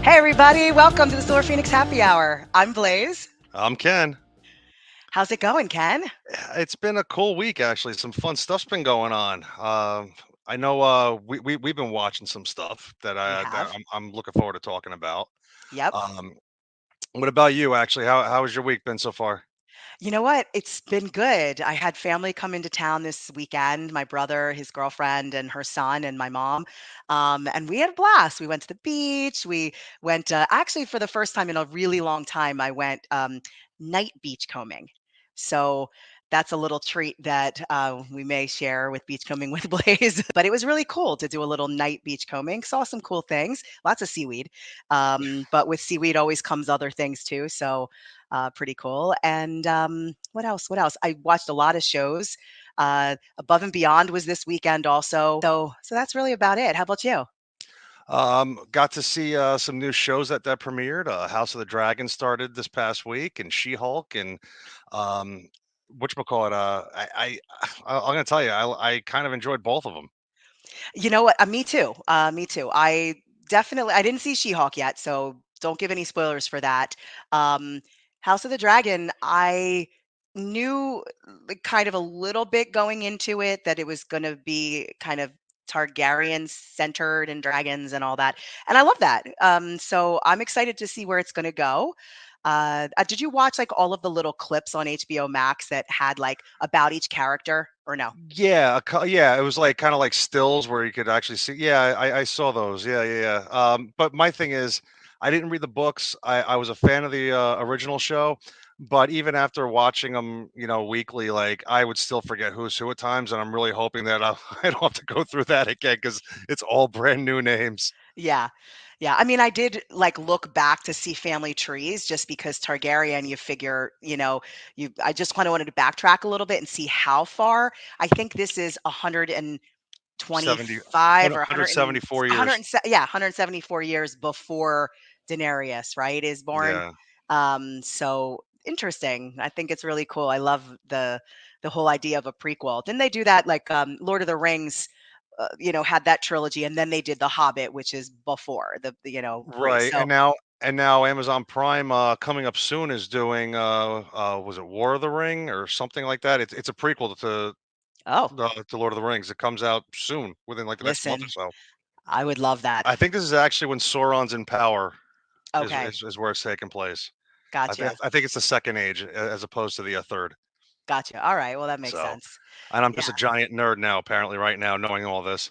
Hey, everybody, welcome to the Solar Phoenix Happy Hour. I'm Blaze. I'm Ken. How's it going, Ken? It's been a cool week, actually. Some fun stuff's been going on. I know we've been watching some stuff that We that have. I'm looking forward to talking about. Yep. Um, what about you? Actually, how has your week been so far? You know what? It's been good. I had family come into town this weekend, my brother, his girlfriend, and her son, and my mom. And we had a blast. We went to the beach. We went, actually, for the first time in a really long time, I went night beach combing. So that's a little treat that we may share with beachcombing with Blaze. But it was really cool to do a little night beachcombing. Saw some cool things, lots of seaweed. But with seaweed always comes other things too. So pretty cool. And what else? What else? I watched a lot of shows. Above and Beyond was this weekend also. So that's really about it. How about you? Got to see some new shows that premiered. House of the Dragon started this past week, and She-Hulk, and um, whatchamacallit, I'm gonna tell you, I kind of enjoyed both of them. You know what? Me too. Me too. I didn't see She-Hulk yet, so don't give any spoilers for that. Um, House of the Dragon, I knew like kind of a little bit going into it that it was going to be kind of Targaryen centered and dragons and all that. And I love that. So I'm excited to see where it's going to go. Did you watch like all of the little clips on HBO Max that had like about each character or no? Yeah, yeah, it was like kind of like stills where you could actually see. Yeah, I saw those. Yeah, yeah, yeah. But my thing is, I didn't read the books. I was a fan of the original show, but even after watching them, weekly, like I would still forget who's who at times, and I'm really hoping that I don't have to go through that again because it's all brand new names. Yeah. Yeah. I mean, I did like look back to see family trees just because Targaryen, you figure, I just kind of wanted to backtrack a little bit and see how far. I think this is 70, 125 or 100 and 174 100 years. and, yeah, 174 years before Daenerys, right, is born. Yeah. So interesting. I think it's really cool. I love the whole idea of a prequel. Didn't they do that like Lord of the Rings had that trilogy, and then they did The Hobbit, which is before Right. so And now Amazon Prime coming up soon is doing was it War of the Ring or something like that? It's a prequel oh, to Lord of the Rings. It comes out soon, within like the next month or listen, so. I would love that. I think this is actually when Sauron's in power is Okay, is, is where it's taking place. gotcha, I think it's the second age as opposed to the third. gotcha. All right, well, that makes So, sense. and I'm just Yeah, a giant nerd now, apparently, right now, knowing all this.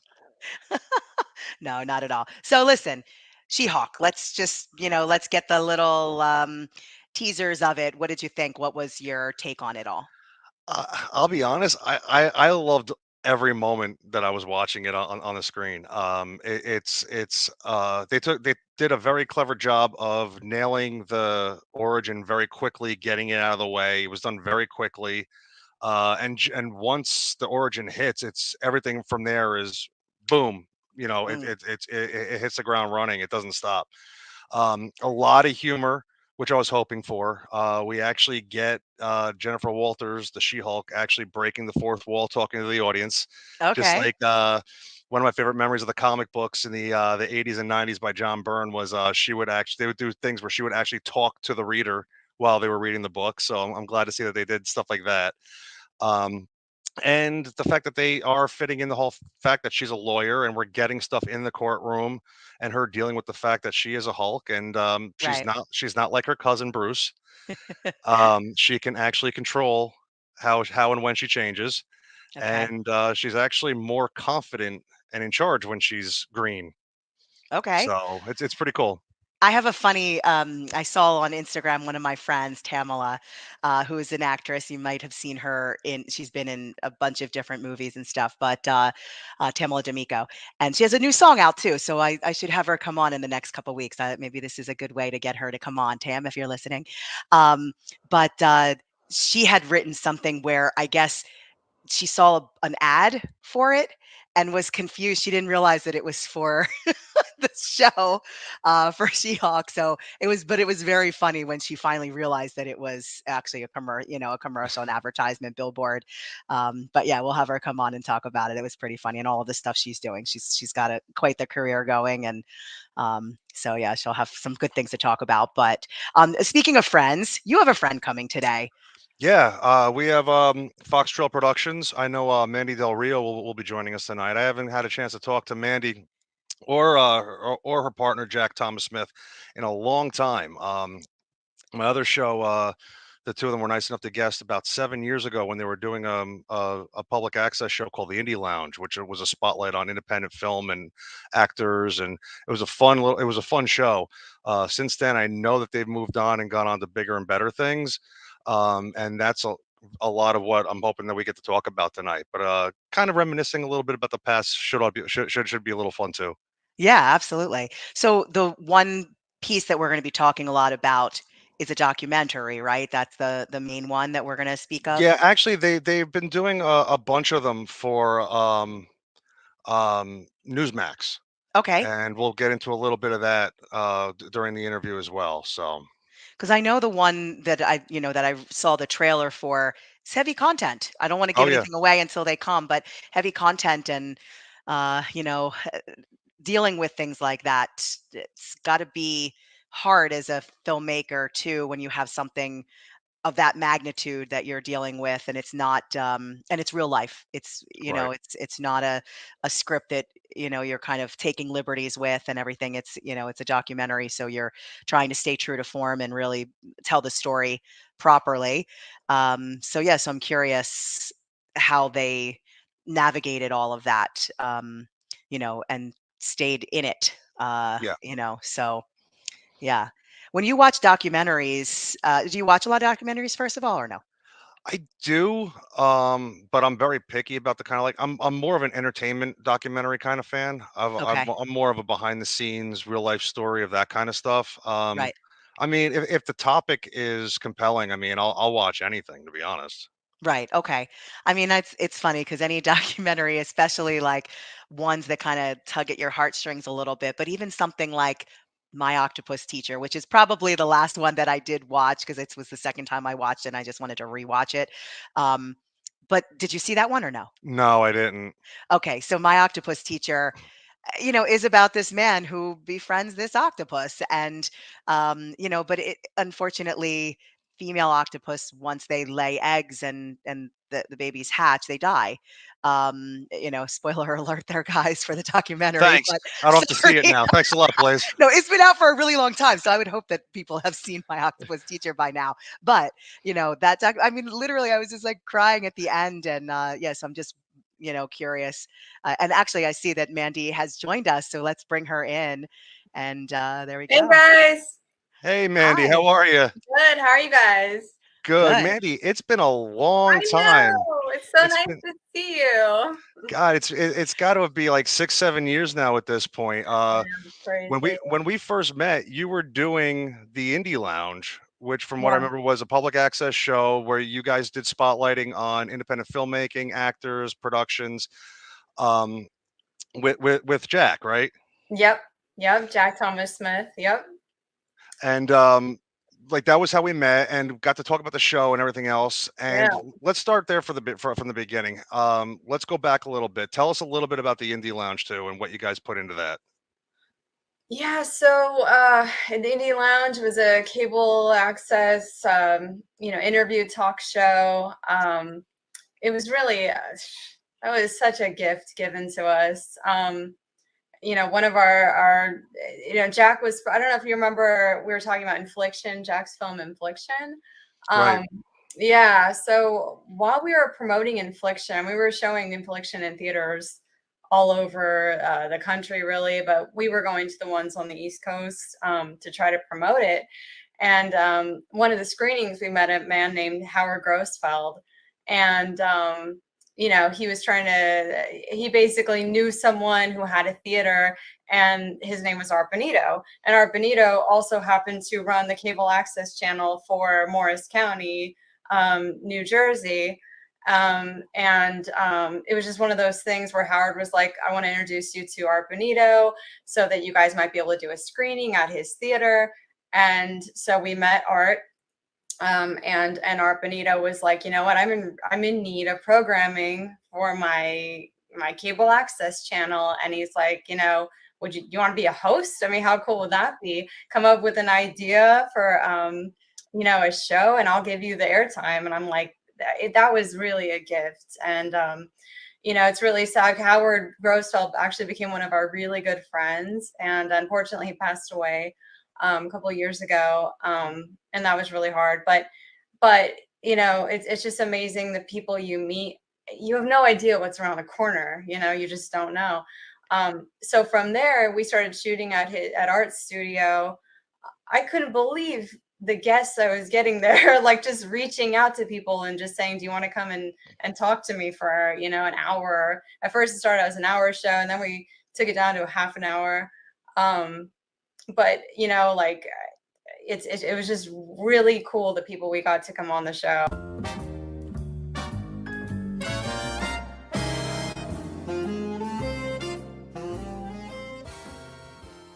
no, not at all. So listen, She-Hulk. Let's just let's get the little teasers of it. What did you think? What was your take on it all? I'll be honest. I loved every moment that I was watching it on the screen. They did a very clever job of nailing the origin very quickly, getting it out of the way. It was done very quickly, and once the origin hits, it's everything from there is boom. Mm, It hits the ground running. It doesn't stop. A lot of humor, which I was hoping for. We actually get Jennifer Walters, the She-Hulk, actually breaking the fourth wall, talking to the audience, just okay, like one of my favorite memories of the comic books in the 80s and 90s by John Byrne was they would do things where she would actually talk to the reader while they were reading the book. So I'm glad to see that they did stuff like that. Um, and the fact that they are fitting in the whole fact that she's a lawyer and we're getting stuff in the courtroom and her dealing with the fact that she is a Hulk and right, she's not like her cousin Bruce. She can actually control how and when she changes, okay, and she's actually more confident and in charge when she's green. okay. So it's pretty cool. I have a funny, I saw on Instagram one of my friends, Tamala, who is an actress. You might have seen her she's been in a bunch of different movies and stuff, but Tamala D'Amico. And she has a new song out too. So I should have her come on in the next couple weeks. Maybe this is a good way to get her to come on, Tam, if you're listening. Um, but she had written something where I guess she saw an ad for it and was confused. She didn't realize that it was for the show for She-Hulk. So it was very funny when she finally realized that it was actually a commercial, an advertisement billboard. But yeah, we'll have her come on and talk about it. It was pretty funny, and all of the stuff she's doing. She's got quite the career going, and so yeah, she'll have some good things to talk about. But speaking of friends, you have a friend coming today. Yeah, we have Fox Trail Productions. I know Mandy Del Rio will be joining us tonight. I haven't had a chance to talk to Mandy or her partner Jack Thomas Smith in a long time. My other show, the two of them were nice enough to guest about 7 years ago when they were doing a public access show called the Indie Lounge, which was a spotlight on independent film and actors, and it was a fun show. Since then, I know that they've moved on and gone on to bigger and better things, and that's a lot of what I'm hoping that we get to talk about tonight. But kind of reminiscing a little bit about the past should be a little fun too. Yeah, absolutely. So the one piece that we're going to be talking a lot about is a documentary, right? That's the main one that we're going to speak of. Yeah, actually, they've been doing a bunch of them for Newsmax, Okay. and we'll get into a little bit of that during the interview as well. So, Because I know the one that that I saw the trailer for, it's heavy content. I don't want to oh give yeah, anything away until they come, but heavy content and dealing with things like that, it's got to be hard as a filmmaker too when you have something of that magnitude that you're dealing with, and it's not and it's real life. It's right, it's not a script that you're kind of taking liberties with and everything. It's it's a documentary, so you're trying to stay true to form and really tell the story properly. So yeah, so I'm curious how they navigated all of that, and stayed in it, yeah, so yeah. When you watch documentaries, do you watch a lot of documentaries first of all, or no? I do, but I'm very picky about the kind of like I'm more of an entertainment documentary kind of fan. Okay. I'm more of a behind the scenes, real life story of that kind of stuff. Right. I mean, if the topic is compelling, I mean, I'll watch anything to be honest. Right. Okay. I mean, it's funny because any documentary, especially like ones that kind of tug at your heartstrings a little bit, but even something like My Octopus Teacher, which is probably the last one that I did watch because it was the second time I watched it and I just wanted to rewatch it. Um, but did you see that one or no? No, I didn't. Okay, so My Octopus Teacher, is about this man who befriends this octopus, and but it unfortunately, female octopus, once they lay eggs and the babies hatch, they die. Spoiler alert there, guys, for the documentary, Thanks. but I don't have to see sorry. it now. Thanks a lot, Blaze. No, it's been out for a really long time, so I would hope that people have seen My Octopus Teacher by now. But, I mean, literally, I was just, like, crying at the end, and, yes, I'm just, curious. And actually, I see that Mandy has joined us, so let's bring her in, and, there we Hey go. guys. Hey, Mandy, how Hi. are you? Good. How are you guys? Good, Good. Mandy. It's been a long I time. know. It's so It's nice been to see you. God. It's got to be like 6 7 years now at this point. Yeah, crazy. When we first met, you were doing the Indie Lounge, which, from what I Yeah. remember, was a public access show where you guys did spotlighting on independent filmmaking, actors, productions, um, with Jack, right? Yep. Yep. Jack Thomas Smith. Yep. And like that was how we met and got to talk about the show and everything else. Yeah. And let's start there from the beginning. Let's go back a little bit. Tell us a little bit about the Indie Lounge too, and what you guys put into that. Yeah. So the Indie Lounge was a cable access interview talk show. It was really that was such a gift given to us. One of our Jack was, I don't know if you remember, we were talking about Infliction, Jack's film Infliction. Right. um yeah, so while we were promoting Infliction, we were showing Infliction in theaters all over the country really, but we were going to the ones on the East Coast to try to promote it. And one of the screenings, we met a man named Howard Grossfeld, and he was he basically knew someone who had a theater, and his name was Art Benito. And Art Benito also happened to run the cable access channel for Morris County, New Jersey. It was just one of those things where Howard was like, I want to introduce you to Art Bonito so that you guys might be able to do a screening at his theater. And so we met Art, and Art Bonito was like, you know what, I'm in need of programming for my cable access channel. And he's like, you know, would you want to be a host? I mean, how cool would that be? Come up with an idea for you know, a show, and I'll give you the airtime. And I'm like, that was really a gift. And you know, it's really sad. Howard Grosfeld actually became one of our really good friends, and unfortunately, he passed away a couple of years ago, and that was really hard. But you know, it's just amazing the people you meet. You have no idea what's around the corner. You know, you just don't know. So from there, we started shooting at Art's studio. I couldn't believe the guests I was getting there, like just reaching out to people and just saying, do you want to come and talk to me for, you know, an hour? At first it started as an hour show, and then we took it down to a half an hour. But you know, like it was just really cool, the people we got to come on the show.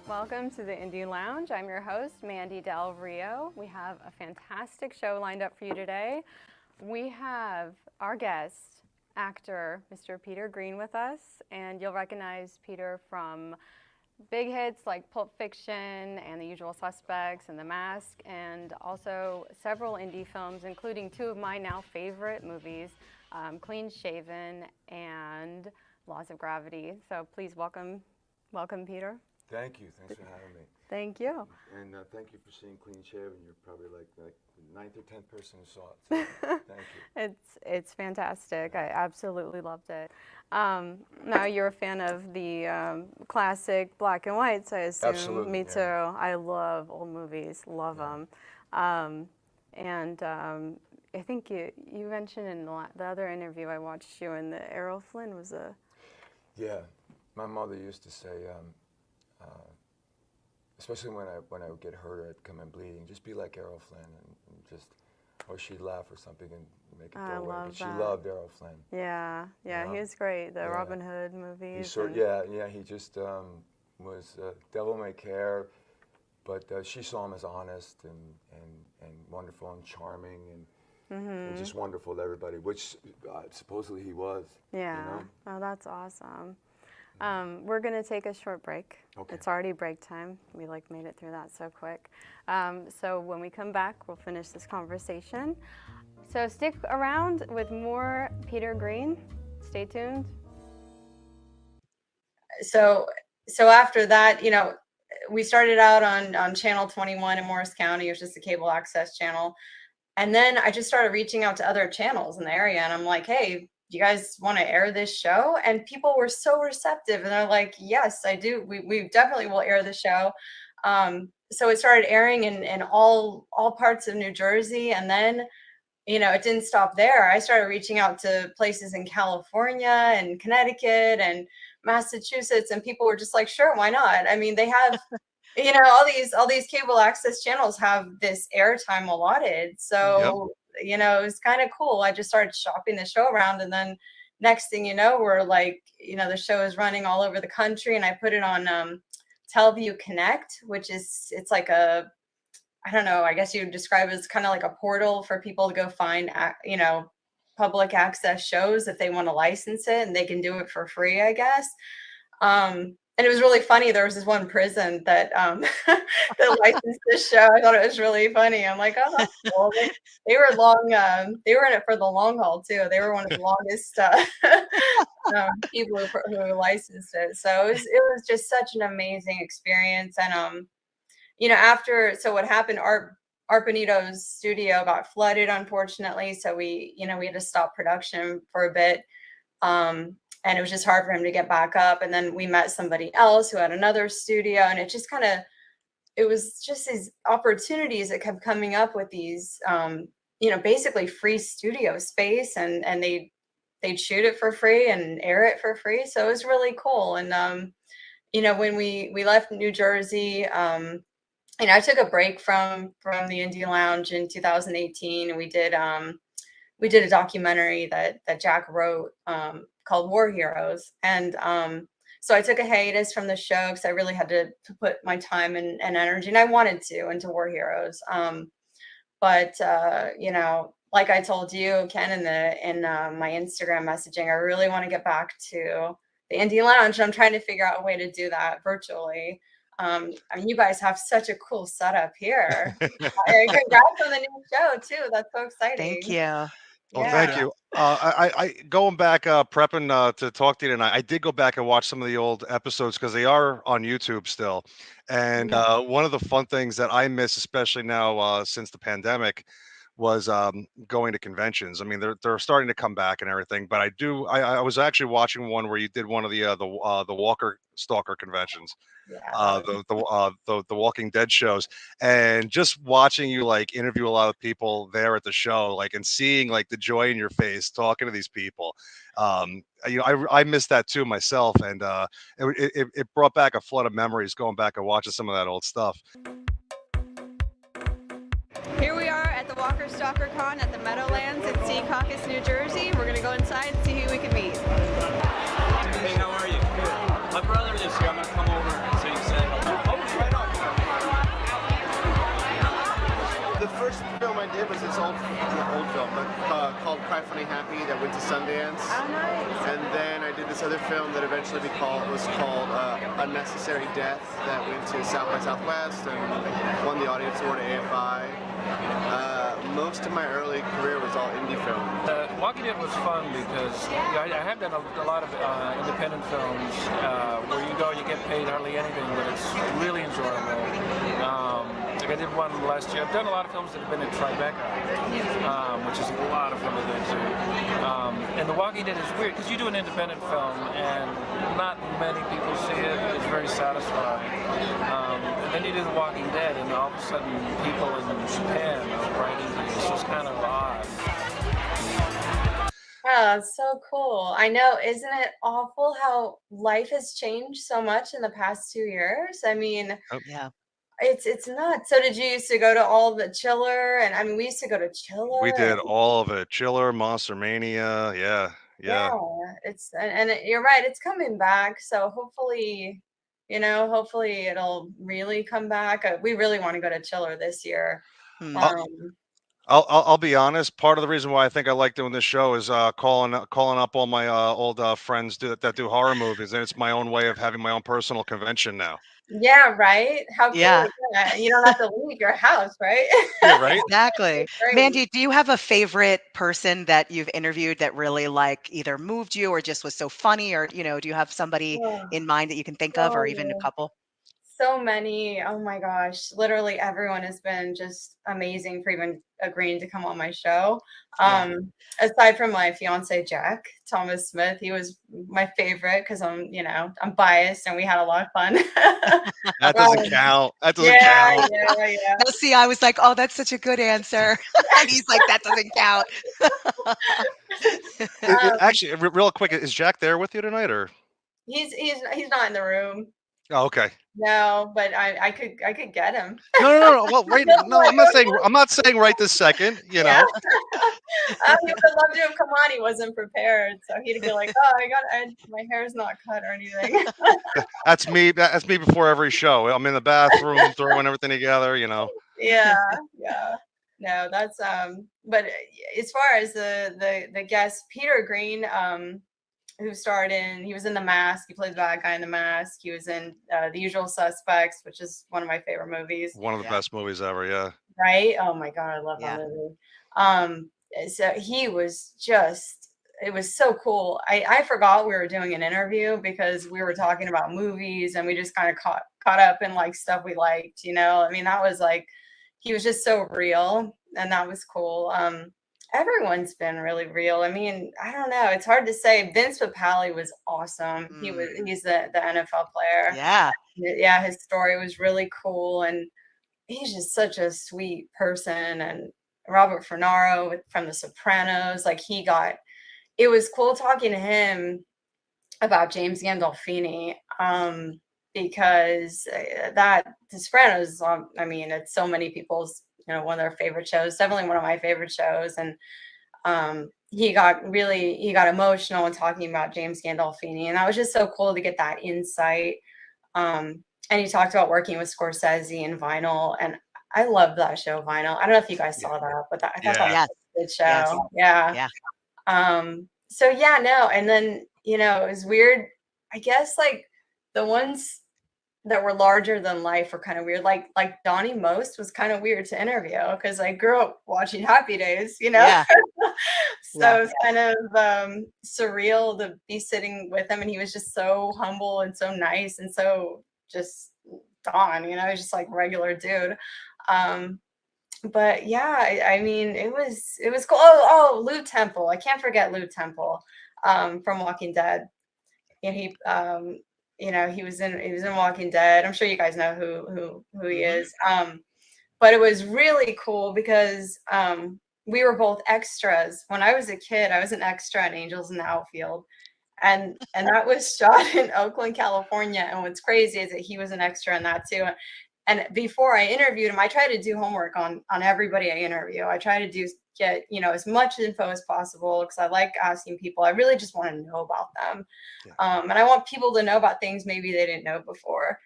Welcome to the Indie Lounge. I'm your host, Mandy Del Rio. We have a fantastic show lined up for you today. We have our guest, actor, Mr. Peter Green, with us, and you'll recognize Peter from big hits like Pulp Fiction and The Usual Suspects and The Mask, and also several indie films, including two of my now favorite movies, Clean Shaven and Laws of Gravity. So please welcome Peter. Thank you. Thanks for having me. Thank you. And thank you for seeing Clean Shaven. You're probably like the ninth or 10th person who saw it. So thank you. It's fantastic. I absolutely loved it. Now you're a fan of the classic black and whites, I assume. Absolutely. Me too. I love old movies. Love them. I think you mentioned in the other interview I watched you in, the Errol Flynn was a... Yeah. My mother used to say, especially when I would get hurt or I'd come in bleeding, just be like Errol Flynn, and just, or she'd laugh or something and make it go away. But she loved Errol Flynn. Yeah, he was great. The Robin Hood movies. He just was devil may care, but she saw him as honest and wonderful and charming and just wonderful to everybody, which supposedly he was. Yeah. You know? Oh, that's awesome. We're going to take a short break. Okay. It's already break time. We made it through that so quick. So when we come back, we'll finish this conversation. So stick around with more Peter Green. Stay tuned. So after that, you know, we started out on Channel 21 in Morris County. It was just a cable access channel. And then I just started reaching out to other channels in the area. And I'm like, hey, do you guys want to air this show? And people were so receptive, and they're like, yes, I do. We definitely will air the show. So it started airing in all parts of New Jersey. And then, you know, it didn't stop there. I started reaching out to places in California and Connecticut and Massachusetts, and people were just like, sure, why not? I mean, they have, you know, all these cable access channels have this airtime allotted. So, you know, it was kind of cool. I just started shopping the show around, and then next thing you know, we're like, you know, the show is running all over the country, and I put it on Teleview Connect, which is, it's like a, I don't know, I guess you would describe it as kind of like a portal for people to go find, you know, public access shows if they want to license it, and they can do it for free, I guess. And it was really funny. There was this one prison that that licensed this show. I thought it was really funny. I'm like, oh, that's cool. They were they were in it for the long haul too. They were one of the longest people who licensed it. So it was just such an amazing experience. And you know, so what happened, Art Bonito's studio got flooded, unfortunately. So we had to stop production for a bit. And it was just hard for him to get back up. And then we met somebody else who had another studio, and it was just these opportunities that kept coming up with these, you know, basically free studio space, and they'd shoot it for free and air it for free. So it was really cool. And, you know, when we left New Jersey, you know, I took a break from the Indie Lounge in 2018, and we did we did a documentary that Jack wrote, called War Heroes. And so I took a hiatus from the show because I really had to put my time and energy, and I wanted to, into War Heroes. But you know, like I told you, Ken, in my Instagram messaging, I really want to get back to the Indie Lounge, and I'm trying to figure out a way to do that virtually. I mean, you guys have such a cool setup here. Congrats on the new show too. That's so Thank exciting. you. Well, Thank Yeah. thank you. you. I going back, prepping to talk to you tonight. I did go back and watch some of the old episodes because they are on YouTube still. And Mhm. one of the fun things that I miss, especially now since the pandemic, was going to conventions. I mean, they're starting to come back and everything. But I do. I was actually watching one where you did one of the Walker Stalker conventions, Yeah, that was the Walking Dead shows, and just watching you like interview a lot of people there at the show, like and seeing like the joy in your face talking to these people. I missed that too myself, and it brought back a flood of memories going back and watching some of that old stuff. Here we are at the Walker Stalker Con at the Meadowlands in Secaucus, New Jersey. We're going to go inside and see who we can meet. Hey, how are you? Good. My brother is here. I'm gonna come over so you said hello. Oh, right on. The first film I did was this old film, but called Cry Funny Happy that went to Sundance. oh nice. And then I did this other film that eventually was called Unnecessary Death that went to South by Southwest and won the audience award at AFI. Most of my early career was all indie film. Walking Dead was fun because I have done a lot of independent films where you go, you get paid hardly anything, but it's really enjoyable. Like I did one last year. I've done a lot of films that have been at Tribeca, which is a lot of fun to do too. And The Walking Dead is weird because you do an independent film and not many people see it. It's very satisfying. And then you do The Walking Dead and all of a sudden people in Japan are writing to you. It's just kind of odd. Oh, it's so cool. I know, isn't it awful how life has changed so much in the past 2 years? I mean, Yeah. it's nuts. So did you used to go to all the Chiller? And I mean, we used to go to We Chiller did and all of it: Chiller, Monster Mania. Yeah, yeah, yeah. you're right, it's coming back. So hopefully, you know, hopefully it'll really come back. We really want to go to Chiller this year. Hmm. Um, I'll be honest. Part of the reason why I think I like doing this show is calling up all my old friends that do horror movies, and it's my own way of having my own personal convention now. yeah, right. How cool Yeah. is that? You don't have to leave your house, right? Yeah, right. Exactly. It's great. Mandy, do you have a favorite person that you've interviewed that really like either moved you or just was so funny, or do you have somebody Oh, in mind that you can think of, or even a so couple? so many. Oh my gosh. Literally everyone has been just amazing for even agreeing to come on my show. Yeah. Aside from my fiance Jack Thomas Smith, he was my favorite because I'm biased and we had a lot of fun. That doesn't um, count. That doesn't yeah, count. yeah. No, see, I was like, "Oh, that's such a good answer." And he's like, "That doesn't count." Um, Actually, real quick, is Jack there with you tonight, or? he's not in the room. Oh, okay. No, but I could get him. No, no, no, no. Well, right. No, I'm not saying right this second. You Yeah. know. He would have loved to have come on. He wasn't prepared, so he'd be like, "Oh, my hair's not cut or anything." That's me. That's me before every show. I'm in the bathroom throwing everything together. You know. Yeah, yeah. No, that's but as far as the guest, Peter Green, who starred he was in The Mask. He played the bad guy in The Mask. He was in The Usual Suspects, which is one of my favorite movies. One of the Yeah. best movies ever. Yeah. Right? Oh my God, I love that Yeah. movie. So he was just, it was so cool. I forgot we were doing an interview because we were talking about movies and we just kind of caught up in like stuff we liked, I mean, that was like, he was just so real and that was cool. Everyone's been really real. I mean, I don't know. It's hard to say. Vince Papale was awesome. Mm. He's the NFL player. Yeah. Yeah, his story was really cool. And he's just such a sweet person. And Robert Fornaro from The Sopranos, like it was cool talking to him about James Gandolfini, because that The Sopranos, I mean, it's so many people's, one of their favorite shows, definitely one of my favorite shows. And he got emotional when talking about James Gandolfini, and that was just so cool to get that insight. And he talked about working with Scorsese and Vinyl, and I love that show, Vinyl. I don't know if you guys Yeah. saw that, but I thought that Yeah. was Yes. a good Yes. show. Yeah. Yeah. So yeah, no, and then it was weird. I guess like the ones that were larger than life were kind of weird. Like Donnie Most was kind of weird to interview because I grew up watching Happy Days, Yeah. Yeah. so it's kind of surreal to be sitting with him, and he was just so humble and so nice and so just Don, he's just like regular dude. Um, but yeah, I mean, it was cool. Oh, Lou Temple. I can't forget Lou Temple, from Walking Dead. And he was in Walking Dead. I'm sure you guys know who he Hmm. is. But it was really cool because we were both extras. When I was a kid, I was an extra in Angels in the Outfield. And that was shot in Oakland, California. And what's crazy is that he was an extra in that too. And before I interviewed him, I try to do homework on everybody I interview. I try to get as much info as possible because I like asking people. I really just want to know about them, Yeah. and I want people to know about things maybe they didn't know before.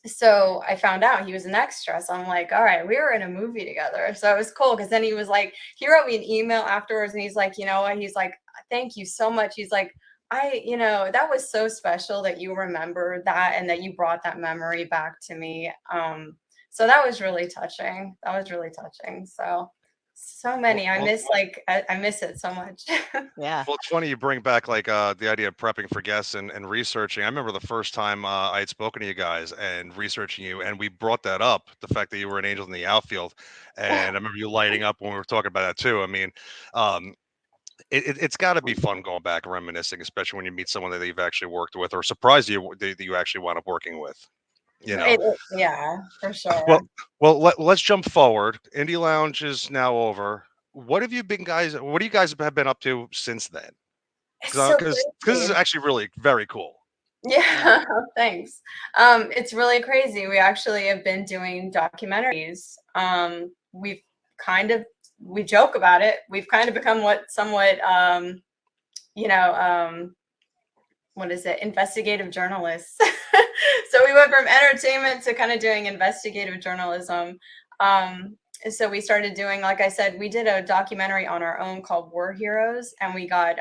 So I found out he was an extra. So I'm like, all right, we were in a movie together. So it was cool because then he was like, he wrote me an email afterwards and he's like, you know what? He's like, thank you so much. He's like, that was so special that you remembered that and that you brought that memory back to me. So that was really touching. That was really touching. So Well, many. I well, miss I miss it so much. Yeah. Well, it's funny you bring back like the idea of prepping for guests and researching. I remember the first time I had spoken to you guys and researching you, and we brought that up, the fact that you were an angel in the outfield, and I remember you lighting up when we were talking about that too. I mean, um, it's got to be fun going back and reminiscing, especially when you meet someone that you've actually worked with or surprised you that you actually wound up working with. You know. Yeah, for Well, sure. let's jump forward. Indie Lounge is now over. What have you been guys? What do you guys have been up to since then? It's so Because this is crazy. actually really very cool. Yeah. Yeah, thanks. It's really crazy. We actually have been doing documentaries. We joke about it. We've kind of become somewhat, you know, what is it? Investigative journalists. So we went from entertainment to kind of doing investigative journalism. So we started doing, like I said, we did a documentary on our own called War Heroes, and we got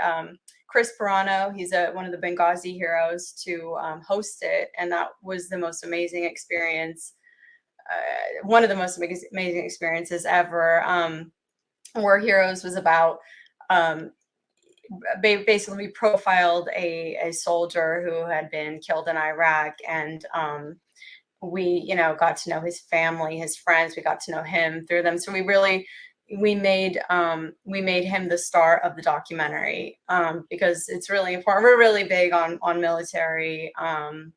Chris Pirano, he's one of the Benghazi heroes, to host it, and that was the most amazing experience, one of the most amazing experiences ever. War Heroes was about um, basically we profiled a soldier who had been killed in Iraq, and we got to know his family, his friends. We got to know him through them. So we made him the star of the documentary, because it's really important. We're really big on military, and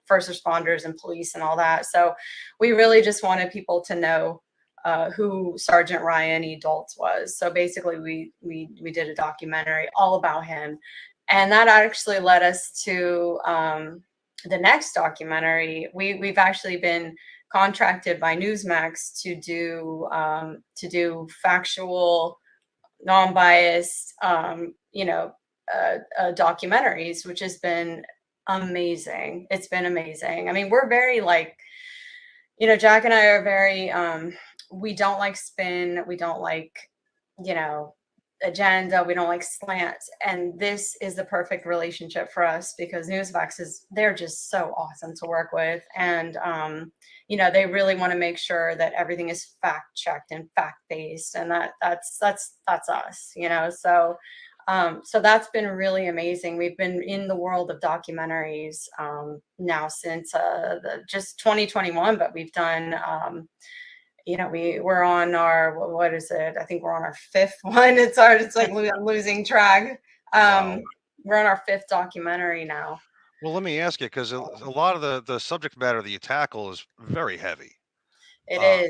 first responders and police and all that. So we really just wanted people to know who Sergeant Ryan E. Doltz was. So basically, we did a documentary all about him, and that actually led us to the next documentary. We've actually been contracted by Newsmax to do factual, non-biased, documentaries, which has been amazing. It's been amazing. I mean, we're very Jack and I are very we don't like spin, we don't like, you know, agenda, we don't like slants. And this is the perfect relationship for us because Newsvax they're just so awesome to work with. And they really want to make sure that everything is fact checked and fact based. And that's us, so that's been really amazing. We've been in the world of documentaries now since just 2021, but we've done, we're on our, what is it? I think we're on our fifth one. It's hard. It's like I'm losing track. Wow. We're on our fifth documentary now. Well, let me ask you because a lot of the subject matter that you tackle is very heavy. It Uh,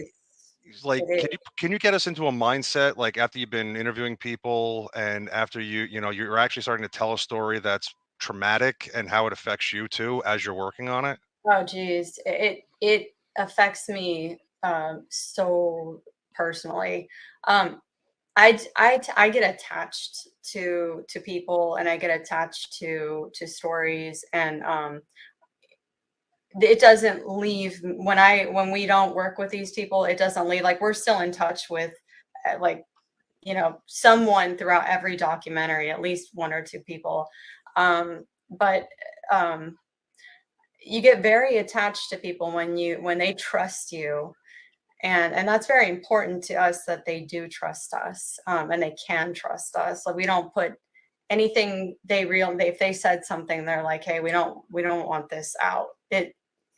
is. like, It is. can you get us into a mindset like after you've been interviewing people and after you're actually starting to tell a story that's traumatic and how it affects you too as you're working on it? Oh, geez. It affects me so personally. Um, I get attached to people, and I get attached to stories, and it doesn't leave when we don't work with these people. It doesn't leave. Like, we're still in touch with, like, someone throughout every documentary, at least one or two people. But you get very attached to people when they trust you, and that's very important to us, that they do trust us, and they can trust us. Like, we don't put anything, if they said something, they're like, hey, we don't want this out.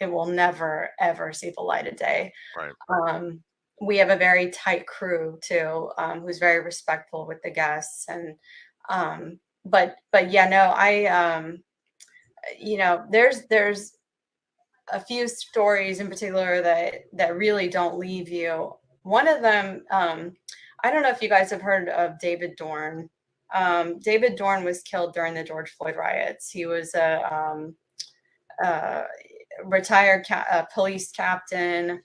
It will never ever see the light of day. Right. um, we have a very tight crew too, who's very respectful with the guests. And but yeah, no, I there's a few stories in particular that really don't leave you. One of them, I don't know if you guys have heard of David Dorn. David Dorn was killed during the George Floyd riots. He was a retired police captain,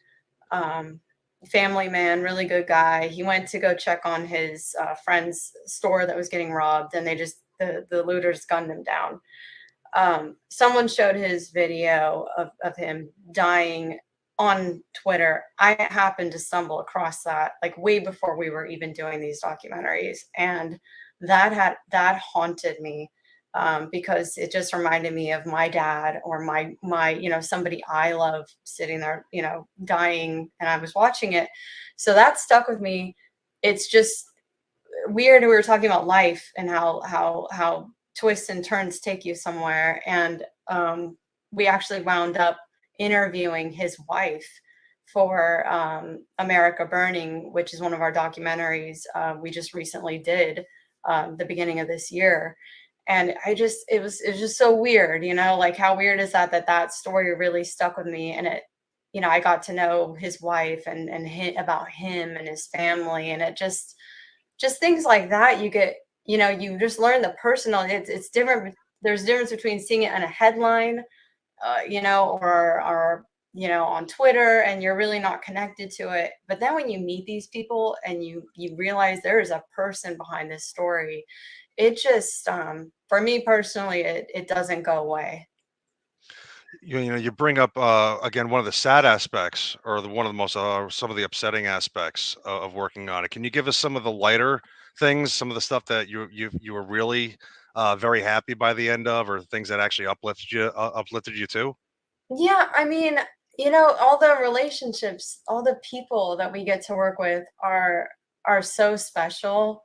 um, family man, really good guy. He went to go check on his friend's store that was getting robbed, and the looters gunned him down. Someone showed his video of him dying on Twitter. I happened to stumble across that like way before we were even doing these documentaries, and that haunted me, because it just reminded me of my dad, or my somebody I love sitting there, dying, and I was watching it. So that stuck with me. It's just weird. We were talking about life and how twists and turns take you somewhere, and we actually wound up interviewing his wife for America Burning, which is one of our documentaries we just recently did, the beginning of this year. And it was just so weird, like, how weird is that story really stuck with me. And I got to know his wife, and about him and his family, and it just things like that. You just learn the personal. It's different. There's a difference between seeing it on a headline, or on Twitter, and you're really not connected to it. But then when you meet these people, and you realize there is a person behind this story, it just, for me personally, it doesn't go away. You bring up again one of the sad aspects, or one of the most some of the upsetting aspects of working on it. Can you give us some of the lighter things, some of the stuff that you were really very happy by the end of, or things that actually uplifted you too? Yeah, I mean, all the relationships, all the people that we get to work with are so special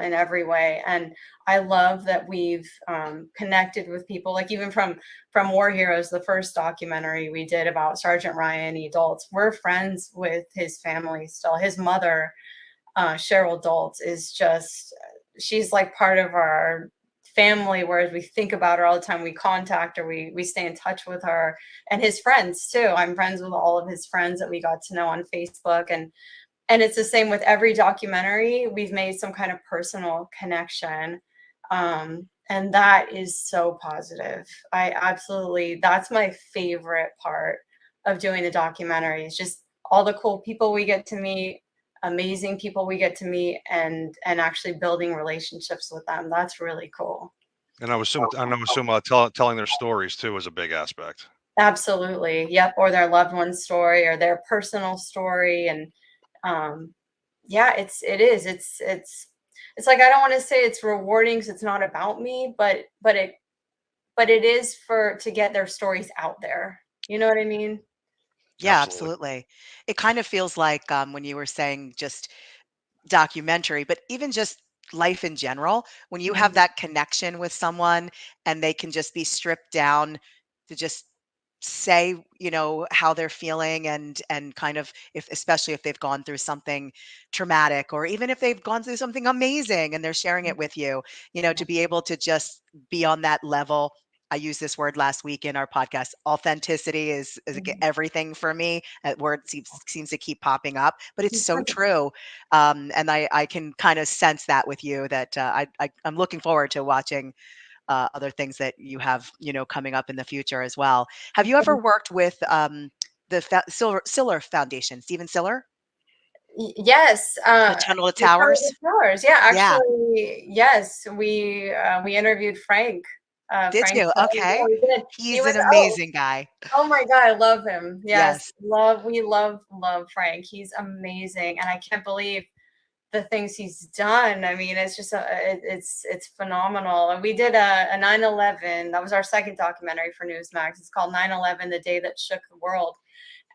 in every way. And I love that we've connected with people, like even from War Heroes, the first documentary we did about Sergeant Ryan E. Doltz. We're friends with his family still. His mother, Cheryl Doltz, is just, she's like part of our family, whereas we think about her all the time. We contact her, we stay in touch with her, and his friends too. I'm friends with all of his friends that we got to know on Facebook. And it's the same with every documentary. We've made some kind of personal connection, and that is so positive. That's my favorite part of doing the documentary, is just all the cool people we get to meet, amazing people we get to meet, and actually building relationships with them. That's really cool. And I assume telling their stories too is a big aspect. Absolutely. Yep. Or their loved one's story, or their personal story. And yeah, it's like, I don't want to say it's rewarding, because it's not about me, but it is to get their stories out there. You know what I mean? Yeah, Absolutely. absolutely. It kind of feels like, when you were saying just documentary, but even just life in general, when you have Mhm. that connection with someone and they can just be stripped down to just say, how they're feeling, and kind of, if especially if they've gone through something traumatic, or even if they've gone through something amazing and they're sharing it with you, to be able to just be on that level. I used this word last week in our podcast. Authenticity is Mhm. everything for me. That word seems to keep popping up, but it's so true. And I can kind of sense that with you, that I'm looking forward to watching other things that you have, coming up in the future as well. Have you ever worked with the Siller Foundation, Stephen Siller? Yes, The Tunnel of the Tunnel Towers? of Towers. Yeah, Yeah. actually, yes, we interviewed Frank. Did Frank you? Kelly. Yeah, Okay. we did. He He's was an amazing guy. oh my God, I love him. Yes, Yes. we love Frank. He's amazing, and I can't believe the things he's done. I mean, it's just it's phenomenal. And we did a 9/11. That was our second documentary for Newsmax. It's called 9/11: The Day That Shook the World,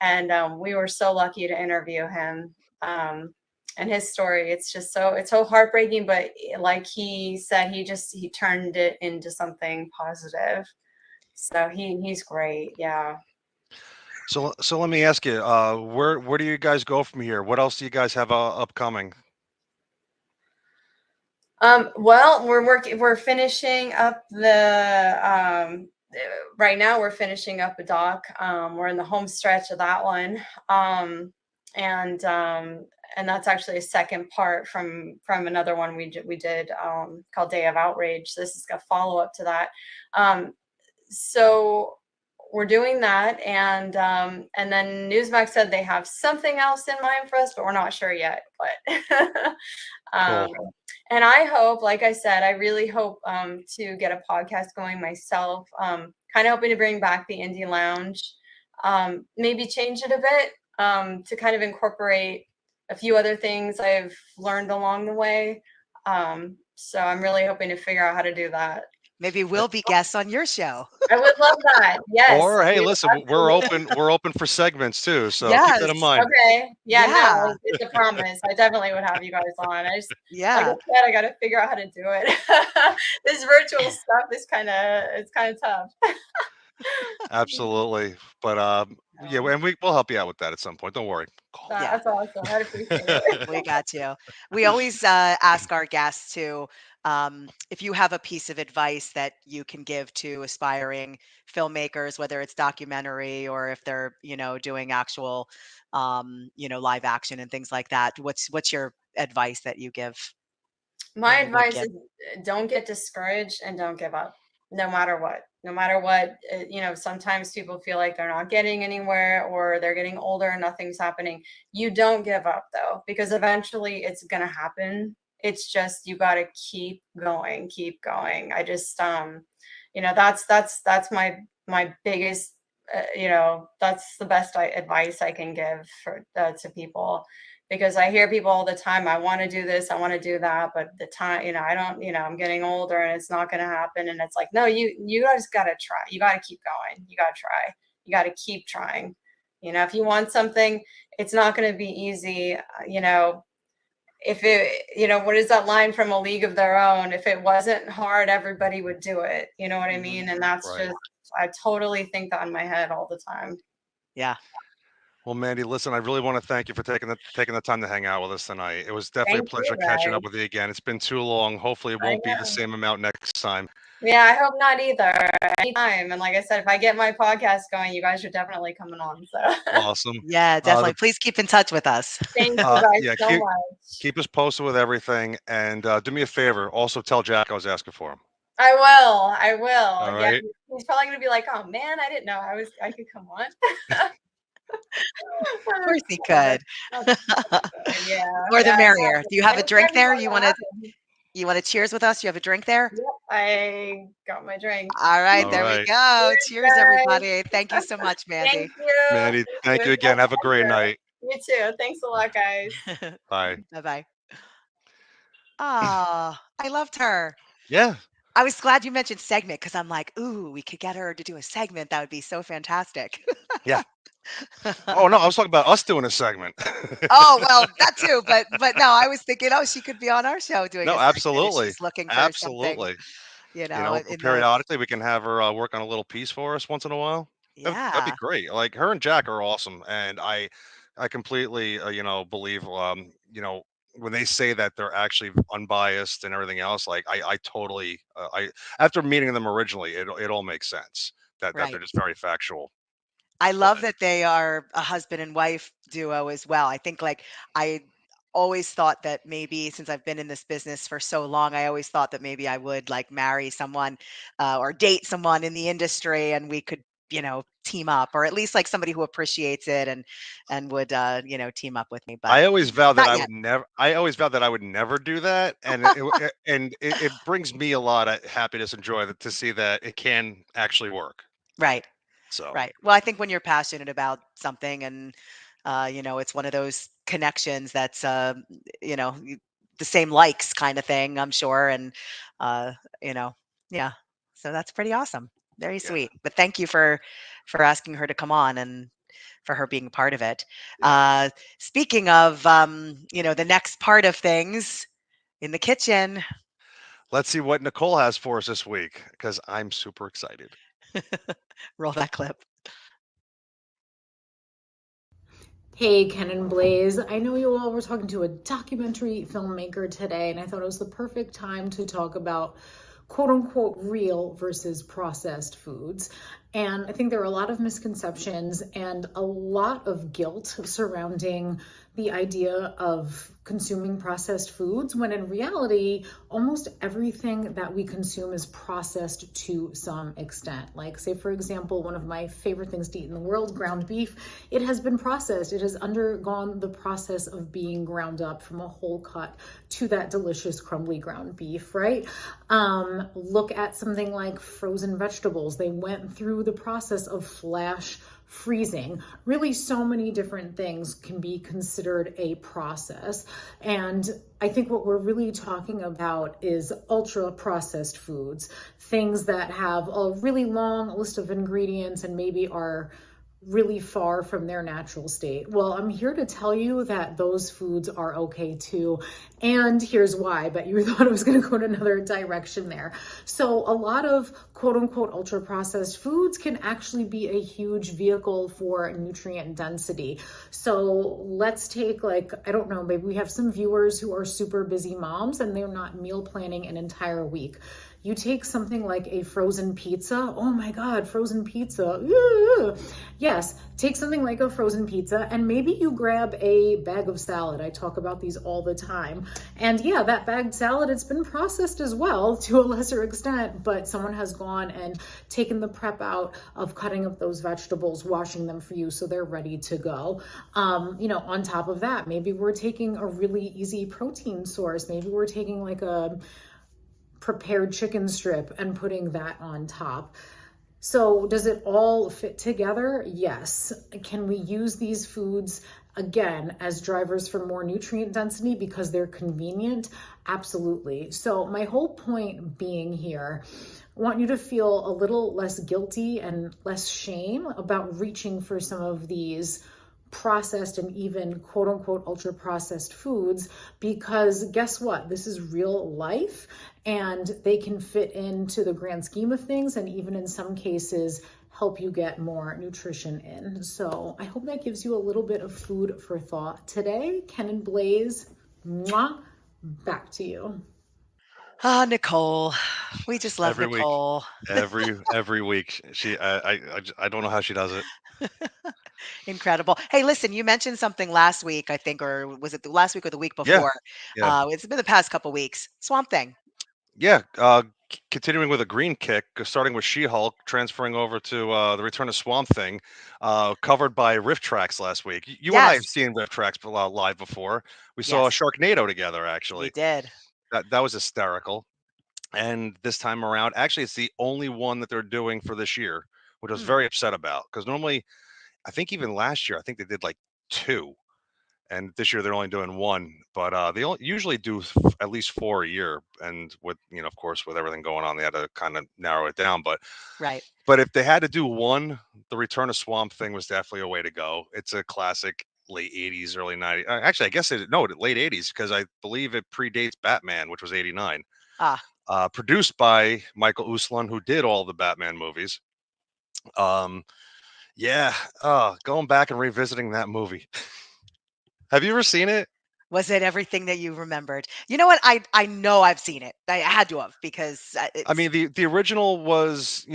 and we were so lucky to interview him. And his story, it's just it's so heartbreaking, but like he said, he turned it into something positive. So he's great. Yeah. So let me ask you, where do you guys go from here? What else do you guys have upcoming? Well, we're finishing up right now we're finishing up a doc. We're in the home stretch of that one. And and that's actually a second part from another one we did called Day of Outrage. This is a follow up to that. So we're doing that, and then Newsmax said they have something else in mind for us, but we're not sure yet. But Cool. and I hope, like I said, I really hope to get a podcast going myself. Kind of hoping to bring back the Indie Lounge, maybe change it a bit to kind of incorporate a few other things I've learned along the way. So I'm really hoping to figure out how to do that. Maybe we'll be guests on your show. I would love that. Yes. Or hey, Yes, listen, absolutely. we're open for segments too, so keep that in Yes. mind. Okay. Yeah, Yeah. no, it's a promise. I definitely would have you guys on. I just, like I Yeah. said, I got to figure out how to do it. This virtual stuff is it's kind of tough. Absolutely. But yeah, Um, and we'll help you out with that at some point. Don't worry. Yeah. that's awesome. I'd appreciate it. We got you. We always ask our guests to, if you have a piece of advice that you can give to aspiring filmmakers, whether it's documentary or if they're, doing actual, live action and things like that. What's your advice that you give or My you would advice give? is don't get discouraged and don't give up, no matter what. No matter what, sometimes people feel like they're not getting anywhere or they're getting older and nothing's happening. You don't give up though, because eventually it's going to happen. It's just you got to keep going, keep going. I just that's my biggest that's the best advice I can give for to people, because I hear people all the time, I want to do this, I want to do that, but the time, I don't, I'm getting older and it's not going to happen. And it's like, no, you guys got to try. You got to keep going. You got to try. You got to keep trying. If you want something, it's not going to be easy. If it, what is that line from A League of Their Own? If it wasn't hard, everybody would do it. You know what I Hmm. mean? And that's Right. just, I totally think that in my head all the time. Yeah. Well, Mandy, listen, I really want to thank you for taking the time to hang out with us tonight. It was definitely a Thank you pleasure catching guys. up with you again. It's been too long. Hopefully, it I won't be the know. same amount next time. Yeah, I hope not either. Anytime. And like I said, if I get my podcast going, you guys are definitely coming on. So Awesome. Yeah, The definitely. Please keep in touch with us. thank you guys yeah, so much. keep us posted with everything, and do me a favor. Also, tell Jack I was asking for him. I will. I All will. Yeah, right. he's probably gonna be like, "Oh man, I didn't know I could come on." Of course he But could. that's good. Yeah, More the yeah. merrier. Do you have a drink Anytime you there? want You to want to have him. you want to cheers with us? You have a drink there? Yep, I got my drink. All right, All there we right. go. Cheers, Cheers, guys. everybody. Thank you so much, Thank Mandy. you. Mandy, It thank was you my again. Have a great pleasure. night. You too. Thanks a lot, guys. Bye. Bye-bye. Ah, I loved her. Yeah. I was glad you mentioned segment because I'm like, ooh, we could get her to do a segment. That would be so fantastic. Yeah. Oh no, I was talking about us doing a segment. Oh, well, that too, but no, I was thinking, oh, she could be on our show doing No, a segment if absolutely, she's looking for something, absolutely. You know, in the periodically we can have her work on a little piece for us once in a while. That'd be yeah, great. Like her and Jack are awesome, and I completely believe when they say that they're actually unbiased and everything else. Like I totally I after meeting them originally, it all makes sense that they're right. just very factual. I But love that they are a husband and wife duo as well. I think like I always thought that maybe since I've been in this business for so long, I always thought that maybe I would like marry someone or date someone in the industry and we could team up, or at least like somebody who appreciates it and would team up with me, but I always vowed that not I yet. would never. I always vowed that I would never do that, and it brings me a lot of happiness and joy to see that it can actually work. Right. So Right. Well, I think when you're passionate about something and, it's one of those connections that's, the same likes kind of thing, I'm sure. And, uh, you know, yeah. So that's pretty awesome. Very yeah, sweet. But thank you for asking her to come on and for her being part of it. yeah. Speaking of, the next part of things in the kitchen, Let's see what Nicole has for us this week because I'm super excited. roll that clip. Hey, Ken and Blaze. I know you all were talking to a documentary filmmaker today, and I thought it was the perfect time to talk about quote unquote real versus processed foods. And I think there are a lot of misconceptions and a lot of guilt surrounding the idea of consuming processed foods when in reality, almost everything that we consume is processed to some extent. Like, say, for example, one of my favorite things to eat in the world, ground beef, it has been processed. It has undergone the process of being ground up from a whole cut to that delicious crumbly ground beef, right? Look at something like frozen vegetables. They went through the process of flash freezing. Really, so many different things can be considered a process. And I think what we're really talking about is ultra processed foods, things that have a really long list of ingredients and maybe are really far from their natural state. Well, I'm here to tell you that those foods are okay too. And here's why, but you thought I was going to go in another direction there. So a lot of quote unquote ultra processed foods can actually be a huge vehicle for nutrient density. So let's take, like, I don't know, maybe we have some viewers who are super busy moms and they're not meal planning an entire week. You take something like a frozen pizza. Oh my God, frozen pizza. Ugh. Yes, take something like a frozen pizza and maybe you grab a bag of salad. I talk about these all the time. And yeah, that bagged salad, it's been processed as well to a lesser extent, but someone has gone and taken the prep out of cutting up those vegetables, washing them for you so they're ready to go. On top of that, maybe we're taking a really easy protein source. Maybe we're taking like a prepared chicken strip and putting that on top. So does it all fit together? Yes. Can we use these foods again as drivers for more nutrient density because they're convenient? Absolutely. So my whole point being here, I want you to feel a little less guilty and less shame about reaching for some of these processed and even quote unquote ultra processed foods, because guess what? This is real life and they can fit into the grand scheme of things and even in some cases help you get more nutrition in. So I hope that gives you a little bit of food for thought today. Ken and Blaze, mwah, back to you. Ah, Nicole. We just love Every week, Nicole. every week, I don't know how she does it. Incredible. Hey, listen, you mentioned something last week, I think, or was it the last week or the week Yeah, before? yeah. It's been the past couple weeks. Swamp Thing. Yeah, continuing with a green kick, starting with She-Hulk, transferring over to the Return of Swamp Thing, covered by Riff Tracks last week. You and I have Yes, seen Riff Tracks live before. We saw yes, Sharknado together, we actually. did. That was hysterical. And this time around, actually, it's the only one that they're doing for this year, which I was Hmm. very upset about because normally, I think even last year, I think they did like two, and this year they're only doing one. But usually do at least four a year, and with of course, with everything going on, they had to kind of narrow it down. Right. But if they had to do one, the Return of Swamp Thing was definitely a way to go. It's a classic late 80s, early 90s. Actually, I guess late 80s because I believe it predates Batman, which was 89. Ah, Produced by Michael Uslan, who did all the Batman movies. Um, yeah, going back and revisiting that movie. Have you ever seen it? was it everything that you remembered? You know what? I know I've seen it. I had to have because I it's mean, the original was,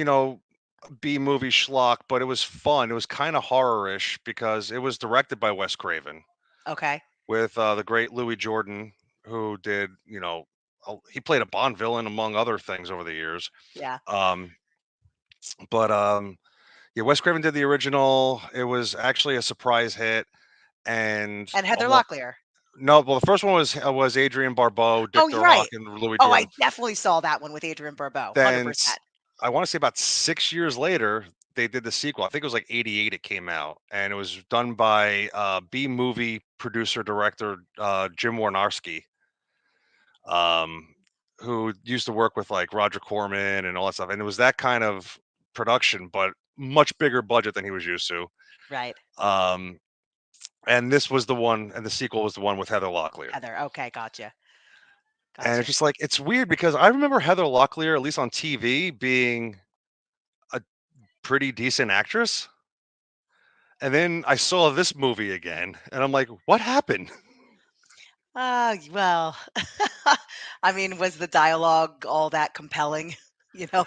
B movie schlock, but it was fun. It was kind of horror-ish because it was directed by Wes Craven okay. with the great Louis Jordan, who did, he played a Bond villain among other things over the years. Yeah. Um, but Yeah, Wes Craven did the original. It was actually a surprise hit, and And Heather almo Locklear. no, well, the first one was Adrienne Barbeau, Dick Oh, you're Durock, right. and Louis Oh, I Jordan. definitely saw that one with Adrienne Barbeau, Then 100%. I want to say about 6 years later, they did the sequel. I think it was like '88. It came out, and it was done by B movie producer director Jim Warnarski, um, who used to work with like Roger Corman and all that stuff. And it was that kind of production, but much bigger budget than he was used to. Right. Um, and this was the one, and the sequel was the one with Heather Locklear. Heather. Okay, gotcha. And it's Gotcha. just like it's weird because I remember Heather Locklear, at least on TV, being a pretty decent actress. And then I saw this movie again, and I'm like, what happened? Well, I mean, was the dialogue all that compelling?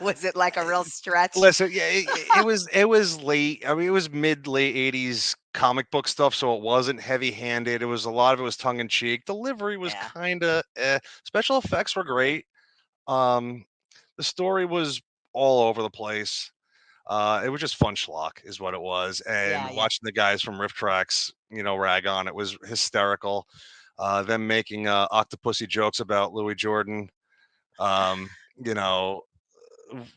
Was it like a real stretch? Listen, yeah, it was late. I mean, it was mid late '80s comic book stuff, so it wasn't heavy handed. It was a lot of it was tongue in cheek. Delivery was Yeah. kind of special effects were great. Um, the story was all over the place. It was just fun schlock, is what it was. And Yeah, yeah. watching the guys from Riff Tracks, rag on it was hysterical. Them making octopussy jokes about Louis Jordan. Um, you know,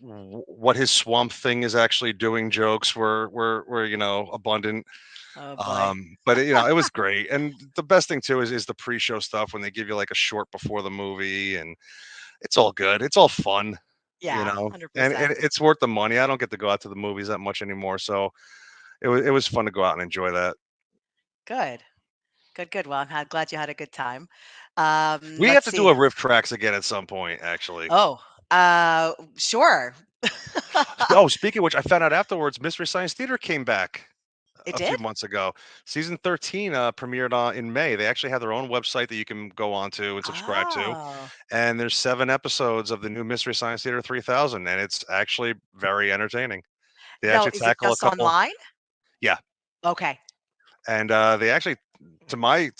what his swamp thing is actually doing jokes were abundant. Oh boy. But it was great. And the best thing too is the pre-show stuff when they give you like a short before the movie, and it's all good. It's all fun, Yeah, and 100%. it's worth the money. I don't get to go out to the movies that much anymore, so it was fun to go out and enjoy that. Good. Good, good. Well, glad you had a good time. We have Let's to do a see. Riff Tracks again at some point, actually. Oh, sure. Oh, speaking of which, I found out afterwards, Mystery Science Theater came back It a few did? months ago. Season 13 premiered in May. They actually have their own website that you can go onto and subscribe to. Oh, And there's 7 episodes of the new Mystery Science Theater 3000, and it's actually very entertaining. They now actually is it tackle a just couple. online? Yeah, Okay. and they actually, to my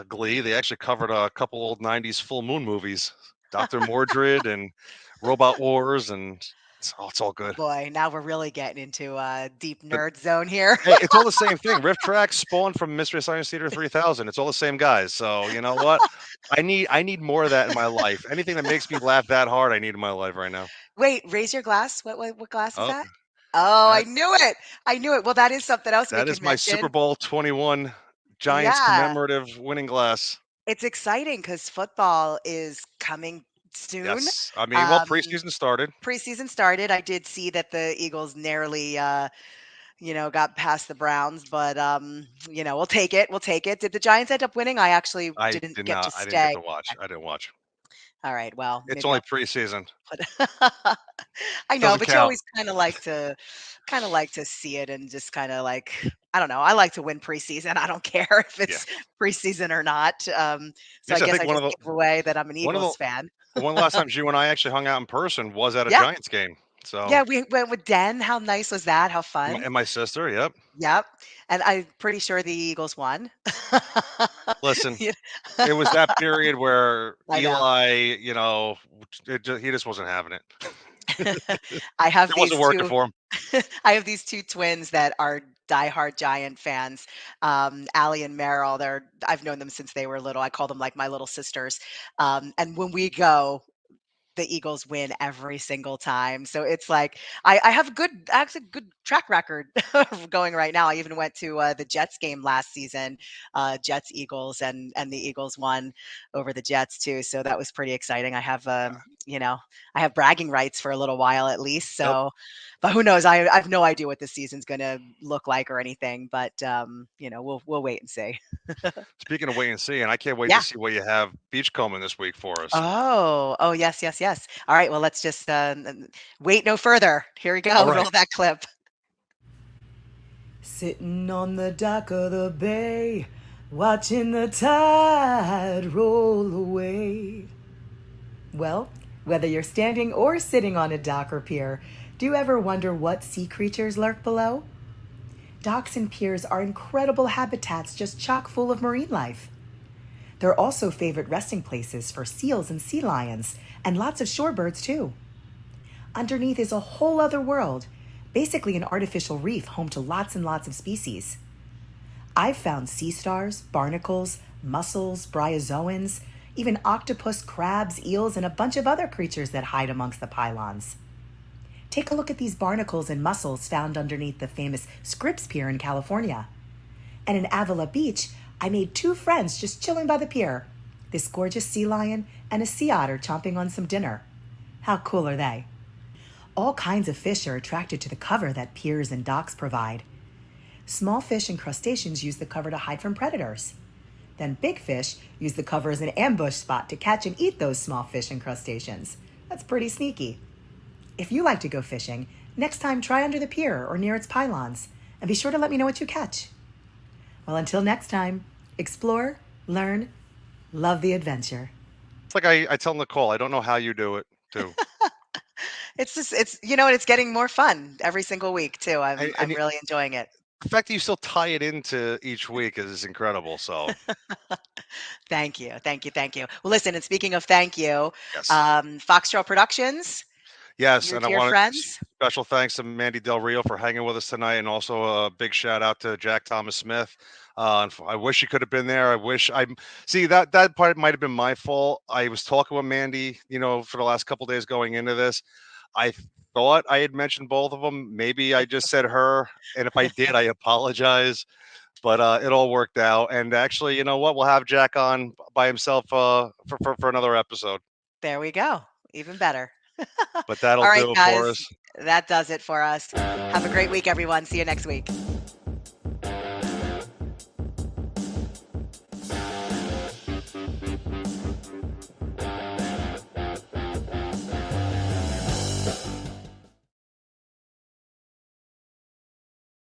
glee, they actually covered a couple old '90s full moon movies, Doctor Mordred and Robot Wars, and it's all Oh good. boy, now we're really getting into deep But nerd zone here. hey, it's all the same thing. Riff Tracks spawned from Mystery Science Theater 3000. It's all the same guys. So you know what? I need more of that in my life. Anything that makes me laugh that hard, I need in my life right now. Wait, raise your glass. What glass is Oh, that? Oh, I that knew it. I knew it. Well, that is something else we that could is my Super mention. Bowl 21 Giants Yeah, commemorative winning glass. it's exciting because football is coming soon. Yes, I mean, well, Um, preseason started. Preseason started. I did see that the Eagles narrowly, got past the Browns, but we'll take it. We'll take it. Did the Giants end up winning? I actually I didn't did get to not. I didn't get stay. to watch. I didn't watch. All right. Well, It's maybe only I'll preseason. put. I know, Doesn't but you count. always kind of like to see it and just kind of like I don't know. I like to win preseason. I don't care if Yeah. it's preseason or not. So I Actually, I guess think I one of just the gave away that I'm an one of the Eagles fan. one of the last times you and I actually hung out in person was at a Yeah, Giants game. So, yeah. We went with Den. How nice was that? How and my, fun. and my sister, yep. Yep. And I'm pretty sure the Eagles won. Listen, Yeah. it was that period where I know. Eli, he just wasn't having it. I have It wasn't these working two for him. I have these two twins that are diehard Giant fans. Allie and Meryl, I've known them since they were little. I call them like my little sisters. And when we go, the Eagles win every single time. So it's like I have actually good track record of going right now. I even went to the Jets game last season, Jets Eagles, and the Eagles won over the Jets too. So that was pretty exciting. I have I have bragging rights for a little while at least. Yep. So, but who knows? I have no idea what this season's going to look like or anything. But we'll wait and see. Speaking of wait and see, and I can't wait to Yeah. see what you have beachcombing this week for us. Oh, yes, yes, yes. All right, well, let's just wait no further. Here we All go. right. Roll that clip. Sitting on the dock of the bay, watching the tide roll away. Well, whether you're standing or sitting on a dock or pier, do you ever wonder what sea creatures lurk below? Docks and piers are incredible habitats just chock full of marine life. They're also favorite resting places for seals and sea lions, and lots of shorebirds too. Underneath is a whole other world, basically an artificial reef home to lots and lots of species. I've found sea stars, barnacles, mussels, bryozoans, even octopus, crabs, eels, and a bunch of other creatures that hide amongst the pylons. Take a look at these barnacles and mussels found underneath the famous Scripps Pier in California. And in Avila Beach, I made 2 friends just chilling by the pier. This gorgeous sea lion and a sea otter chomping on some dinner. How cool are they? All kinds of fish are attracted to the cover that piers and docks provide. Small fish and crustaceans use the cover to hide from predators. Then big fish use the cover as an ambush spot to catch and eat those small fish and crustaceans. That's pretty sneaky. If you like to go fishing, next time try under the pier or near its pylons, and be sure to let me know what you catch. Well, until next time, explore, learn, love the adventure. It's like I tell Nicole, I don't know how you do it too. It's just it's it's getting more fun every single week too. I'm And I'm really enjoying it. the fact that you still tie it into each week is incredible. So Thank you. Thank you. Thank you. Well, listen, and speaking of thank you, yes. Foxtrail Productions, Yes, your and I dear want to friends. special thanks to Mandy Del Rio for hanging with us tonight, and also a big shout out to Jack Thomas Smith. I wish he could have been there. I wish I see that part might have been my fault. I was talking with Mandy, for the last couple days going into this. I thought I had mentioned both of them. Maybe I just said her, and if I did, I apologize. But it all worked out, and actually, you know what? We'll have Jack on by himself for another episode. There we go. Even better. But that'll All right, do it for guys. us. That does it for us. Have a great week, everyone. See you next week.